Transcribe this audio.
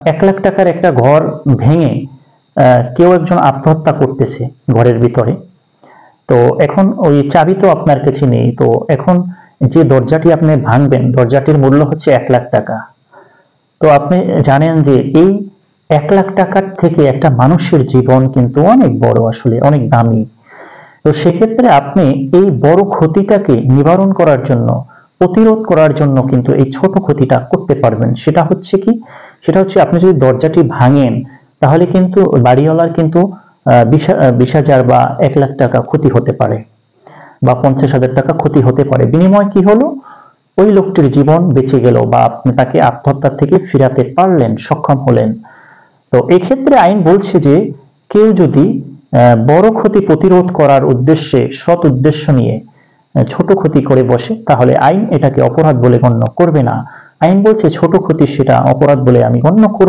1 লাখ টাকার একটা ঘর ভেঙে কেউ একজন আত্মহত্যা করতেছে ঘরের ভিতরে। তো এখন ওই চাবি তো আপনার কাছে নেই, তো এখন যে দরজাটি আপনি ভাঙবেন দরজাটির মূল্য হচ্ছে 1 লাখ টাকা। তো আপনি জানেন যে এই 1 লাখ টাকার থেকে একটা মানুষের জীবন কিন্তু অনেক বড়, আসলে অনেক দামি। তো সেক্ষেত্রে আপনি এই বড় ক্ষতিটাকে নিবারণ করার জন্য, প্রতিরোধ করার জন্য কিন্তু এই ছোট ক্ষতিটা করতে পারবেন। সেটা হচ্ছে কি, সেটা হচ্ছে আপনি যদি দরজাটি ভাঙেন তাহলে কিন্তু বাড়িওয়ালার কিন্তু 20,000 বা 1 লাখ টাকা ক্ষতি হতে পারে, বা 50,000 টাকা ক্ষতি হতে পারে। বিনিময় কি হলো, ওই লোকটির জীবন বেঁচে গেল, বা আপনি তাকে আত্মহত্যা থেকে ফিরাতে পারলেন, সক্ষম হলেন। তো এক্ষেত্রে আইন বলছে যে কেউ যদি বড় ক্ষতি প্রতিরোধ করার উদ্দেশ্যে, সৎ উদ্দেশ্য নিয়ে ছোট ক্ষতি করে বসে, তাহলে আইন এটাকে অপরাধ বলে গণ্য করবে না। আইন বলছে ছোট ক্ষতি সেটা অপরাধ বলে আমি গণ্য করব।